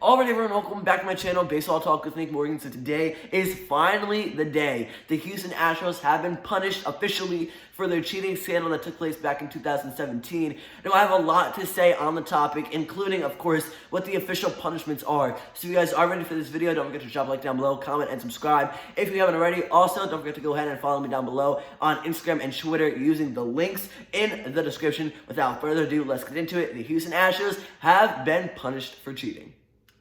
Alright everyone, welcome back to my channel, Baseball Talk with Nick Morgan. So today is finally the day the Houston Astros have been punished officially for their cheating scandal that took place back in 2017. Now I have a lot to say on the topic, including, of course, what the official punishments are. So if you guys are ready for this video, don't forget to drop a like down below, comment, and subscribe if you haven't already. Also, don't forget to go ahead and follow me down below on Instagram and Twitter using the links in the description. Without further ado, let's get into it. The Houston Astros have been punished for cheating.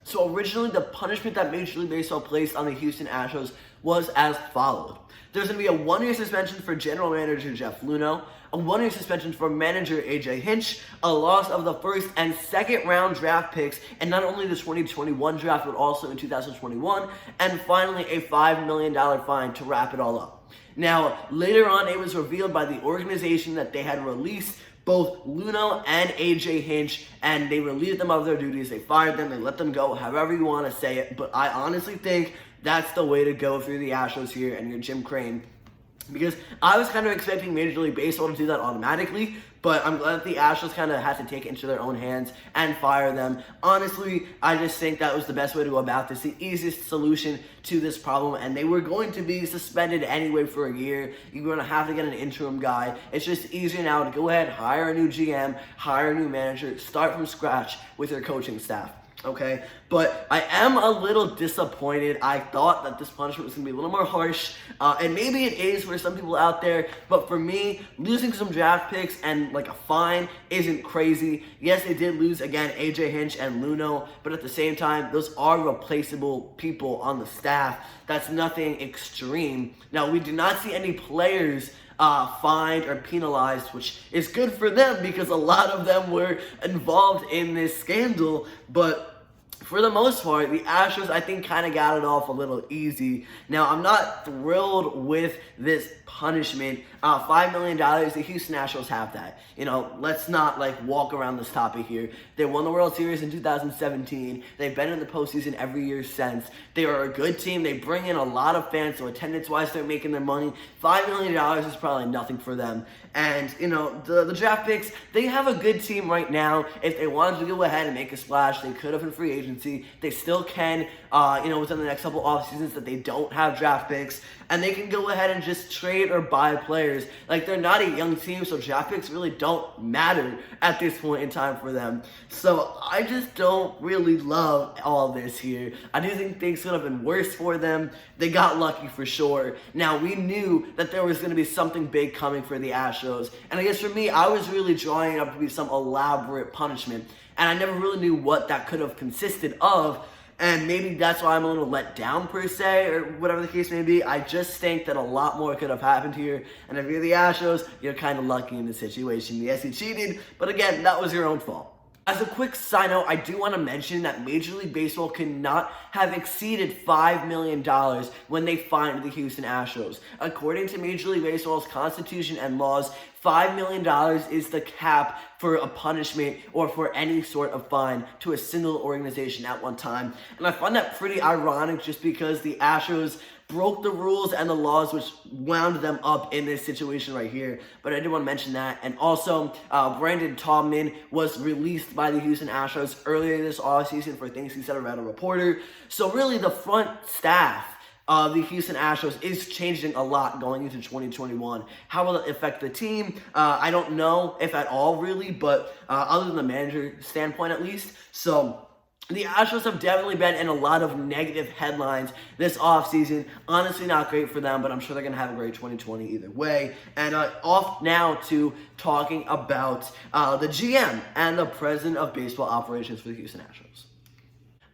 So originally, the punishment that Major League Baseball placed on the Houston Astros was as followed. There's going to be a 1-year suspension for general manager Jeff Luhnow, a 1-year suspension for manager AJ Hinch, a loss of the first and second round draft picks, and not only the 2021 draft, but also in 2021, and finally a $5 million fine to wrap it all up. Now, later on, it was revealed by the organization that they had released both Luhnow and AJ Hinch, and they relieved them of their duties. They fired them, they let them go, however you want to say it. But I honestly think that's the way to go through the Astros here and your Jim Crane. Because I was kind of expecting Major League Baseball to do that automatically, but I'm glad that the Astros kind of had to take it into their own hands and fire them. Honestly, I just think that was the best way to go about this, the easiest solution to this problem, and they were going to be suspended anyway for a year. You're going to have to get an interim guy. It's just easier now to go ahead, hire a new GM, hire a new manager, start from scratch with your coaching staff. Okay, but I am a little disappointed. I thought that this punishment was going to be a little more harsh, and maybe it is for some people out there, but for me, losing some draft picks and like a fine isn't crazy. Yes, they did lose, again, AJ Hinch and Luhnow, but at the same time, those are replaceable people on the staff. That's nothing extreme. Now, we do not see any players fined or penalized, which is good for them because a lot of them were involved in this scandal, but for the most part, the Astros, I think, kind of got it off a little easy. Now, I'm not thrilled with this punishment. $5 million, the Houston Astros have that. You know, let's not, walk around this topic here. They won the World Series in 2017. They've been in the postseason every year since. They are a good team. They bring in a lot of fans, so attendance-wise, they're making their money. $5 million is probably nothing for them. And, you know, the draft picks, they have a good team right now. If they wanted to go ahead and make a splash, they could have in free agency. They still can, within the next couple off seasons that they don't have draft picks. And they can go ahead and just trade or buy players. They're not a young team, so draft picks really don't matter at this point in time for them. So I just don't really love all this here. I do think things could have been worse for them. They got lucky for sure. Now, we knew that there was going to be something big coming for the Astros. And I guess for me, I was really drawing it up to be some elaborate punishment. And I never really knew what that could have consisted of. And maybe that's why I'm a little let down per se, or whatever the case may be. I just think that a lot more could have happened here. And if you're the Astros, you're kind of lucky in this situation. Yes, you cheated, but again, that was your own fault. As a quick side note, I do want to mention that Major League Baseball cannot have exceeded $5 million when they fined the Houston Astros. According to Major League Baseball's constitution and laws, $5 million is the cap for a punishment or for any sort of fine to a single organization at one time. And I find that pretty ironic just because the Astros broke the rules and the laws which wound them up in this situation right here. But I did want to mention that. And also, Brandon Taubman was released by the Houston Astros earlier this offseason for things he said about a reporter. So really, the front staff of the Houston Astros is changing a lot going into 2021. How will it affect the team? I don't know if at all, really, but other than the manager standpoint at least. So the Astros have definitely been in a lot of negative headlines this offseason. Honestly, not great for them, but I'm sure they're going to have a great 2020 either way. And off now to talking about the GM and the president of baseball operations for the Houston Astros.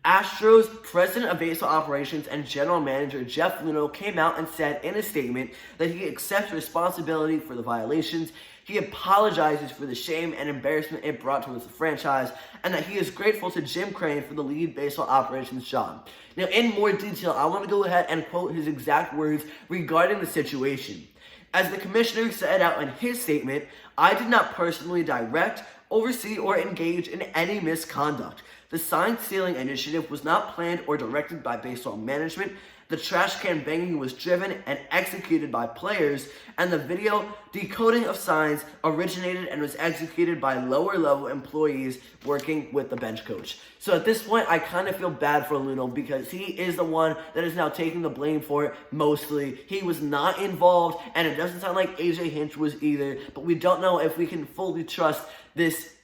Astros president of baseball operations and general manager Jeff Luhnow came out and said in a statement that he accepts responsibility for the violations. He apologizes for the shame and embarrassment it brought towards the franchise, and that he is grateful to Jim Crane for the lead baseball operations job. Now, in more detail, I want to go ahead and quote his exact words regarding the situation. As the commissioner said out in his statement, "I did not personally direct, oversee, or engage in any misconduct. The sign stealing initiative was not planned or directed by baseball management. The trash can banging was driven and executed by players, and the video decoding of signs originated and was executed by lower level employees working with the bench coach. So at this point, I kind of feel bad for Luno because he is the one that is now taking the blame for it mostly. He was not involved, and it doesn't sound like AJ Hinch was either, but we don't know if we can fully trust this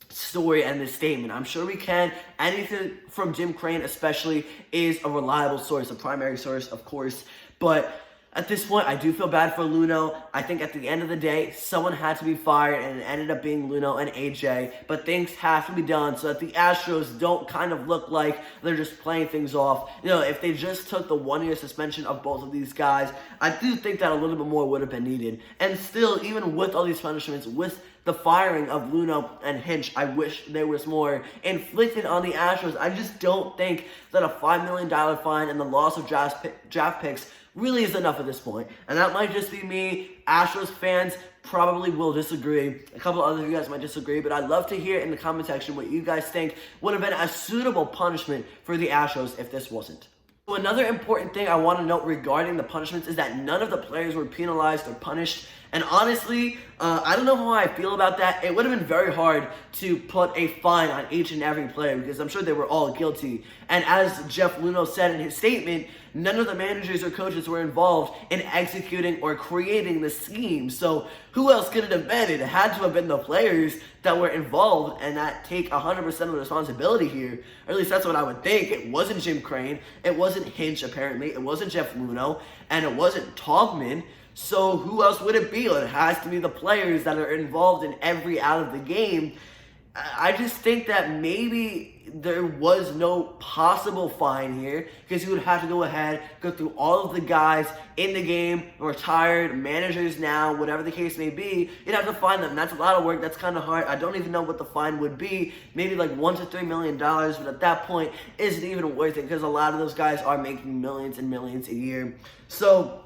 story and this statement. I'm sure we can. Anything from Jim Crane especially is a reliable source, a primary source, of course. But at this point, I do feel bad for Luno. I think at the end of the day, someone had to be fired, and it ended up being Luno and AJ. But things have to be done so that the Astros don't kind of look like they're just playing things off. You know, if they just took the one-year suspension of both of these guys, I do think that a little bit more would have been needed. And still, even with all these punishments, with the firing of Luno and Hinch, I wish there was more inflicted on the Astros. I just don't think that a $5 million fine and the loss of draft picks really is enough at this point. And that might just be me. Astros fans probably will disagree. A couple of you guys might disagree, but I'd love to hear in the comment section what you guys think would have been a suitable punishment for the Astros if this wasn't. So another important thing I want to note regarding the punishments is that none of the players were penalized or punished. And honestly, I don't know how I feel about that. It would have been very hard to put a fine on each and every player because I'm sure they were all guilty. And as Jeff Luhnow said in his statement, none of the managers or coaches were involved in executing or creating the scheme. So who else could it have been? It had to have been the players that were involved and that take 100% of the responsibility here. Or at least that's what I would think. It wasn't Jim Crane. It wasn't Hinch, apparently. It wasn't Jeff Luhnow. And it wasn't Taubman. So who else would it be? It has to be the players that are involved in every out of the game. I just think that maybe there was no possible fine here because you would have to go ahead, go through all of the guys in the game, retired, managers now, whatever the case may be. You'd have to find them. That's a lot of work. That's kind of hard. I don't even know what the fine would be. Maybe like $1 to $3 million, but at that point, isn't even worth it because a lot of those guys are making millions and millions a year. So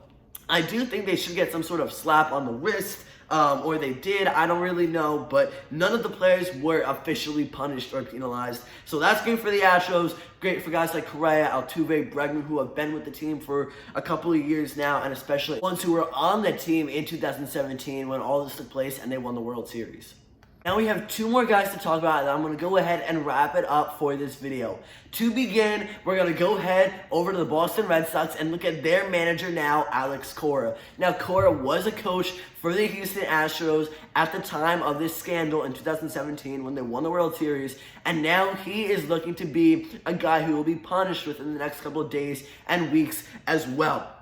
I do think they should get some sort of slap on the wrist, or they did, I don't really know, but none of the players were officially punished or penalized. So that's great for the Astros, great for guys like Cora, Altuve, Bregman, who have been with the team for a couple of years now, and especially ones who were on the team in 2017 when all this took place and they won the World Series. Now we have two more guys to talk about, and I'm going to go ahead and wrap it up for this video. To begin, we're going to go ahead over to the Boston Red Sox and look at their manager now, Alex Cora. Now, Cora was a coach for the Houston Astros at the time of this scandal in 2017 when they won the World Series, and now he is looking to be a guy who will be punished within the next couple of days and weeks as well.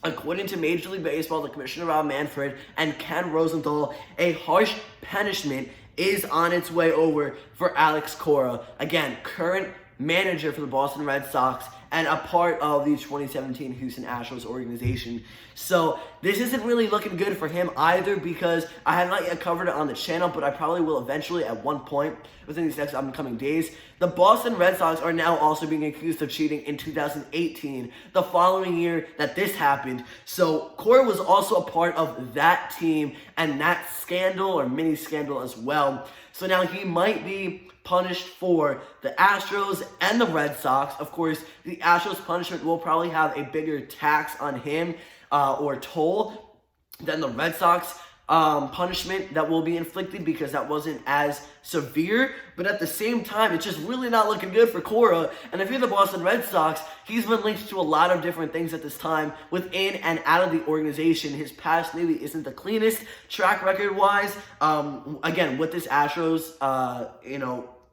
According to Major League Baseball, the Commissioner Rob Manfred and Ken Rosenthal, a harsh punishment is on its way over for Alex Cora. Again, current manager for the Boston Red Sox and a part of the 2017 Houston Astros organization. So this isn't really looking good for him either because I have not yet covered it on the channel, but I probably will eventually at one point within these next upcoming days. The Boston Red Sox are now also being accused of cheating in 2018, the following year that this happened. So Cora was also a part of that team and that scandal or mini scandal as well. So now he might be punished for the Astros and the Red Sox. Of course, the Astros punishment will probably have a bigger tax on him or toll than the Red Sox punishment that will be inflicted because that wasn't as severe. But at the same time, it's just really not looking good for Cora. And if you're the Boston Red Sox, he's been linked to a lot of different things at this time within and out of the organization. His past maybe isn't the cleanest track record-wise. Again, with this Astros,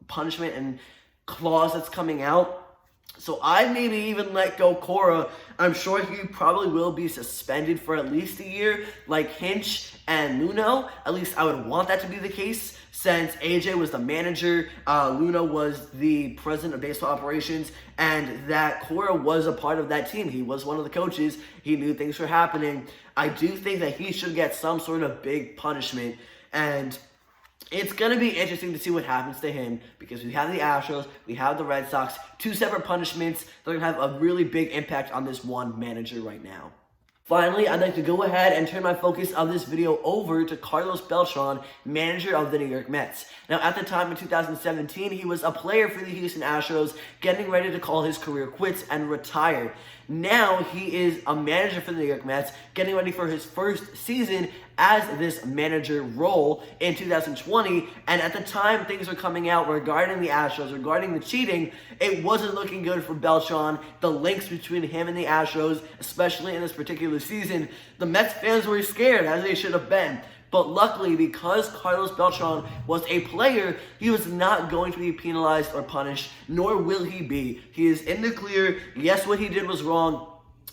punishment and clause that's coming out. So I'd maybe even let go Cora. I'm sure he probably will be suspended for at least a year, like Hinch and Luhnow. At least I would want that to be the case, since AJ was the manager, Luhnow was the president of baseball operations, and that Cora was a part of that team. He was one of the coaches. He knew things were happening. I do think that he should get some sort of big punishment, and it's going to be interesting to see what happens to him because we have the Astros, we have the Red Sox, two separate punishments. They're going to have a really big impact on this one manager right now. Finally, I'd like to go ahead and turn my focus of this video over to Carlos Beltran, manager of the New York Mets. Now, at the time in 2017, he was a player for the Houston Astros, getting ready to call his career quits and retire. Now, he is a manager for the New York Mets, getting ready for his first season as this manager role in 2020, and at the time things were coming out regarding the Astros, regarding the cheating, it wasn't looking good for Beltran. The links between him and the Astros, especially in this particular season, the Mets fans were scared, as they should have been. But luckily, because Carlos Beltran was a player, he was not going to be penalized or punished, nor will he be. He is in the clear. Yes, what he did was wrong.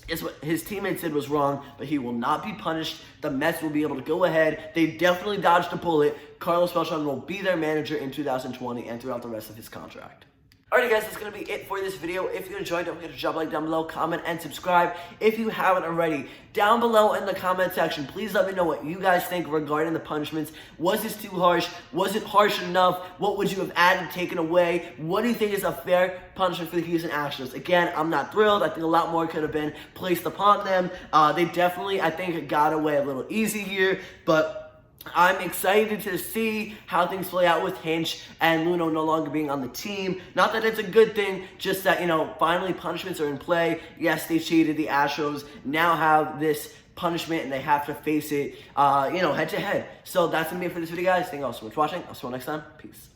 Yes, what his teammates did was wrong, but he will not be punished. The Mets will be able to go ahead. They definitely dodged a bullet. Carlos Beltran will be their manager in 2020 and throughout the rest of his contract. Alright guys, that's going to be it for this video. If you enjoyed, don't forget to drop a like down below, comment, and subscribe if you haven't already. Down below in the comment section, please let me know what you guys think regarding the punishments. Was this too harsh? Was it harsh enough? What would you have added, taken away? What do you think is a fair punishment for the Houston Astros? Again, I'm not thrilled. I think a lot more could have been placed upon them. They definitely, I think, got away a little easy here, but I'm excited to see how things play out with Hinch and Luno no longer being on the team. Not that it's a good thing, just that, finally punishments are in play. Yes, they cheated. The Astros now have this punishment and they have to face it, head to head. So that's going to be it for this video, guys. Thank you all so much for watching. I'll see you all next time. Peace.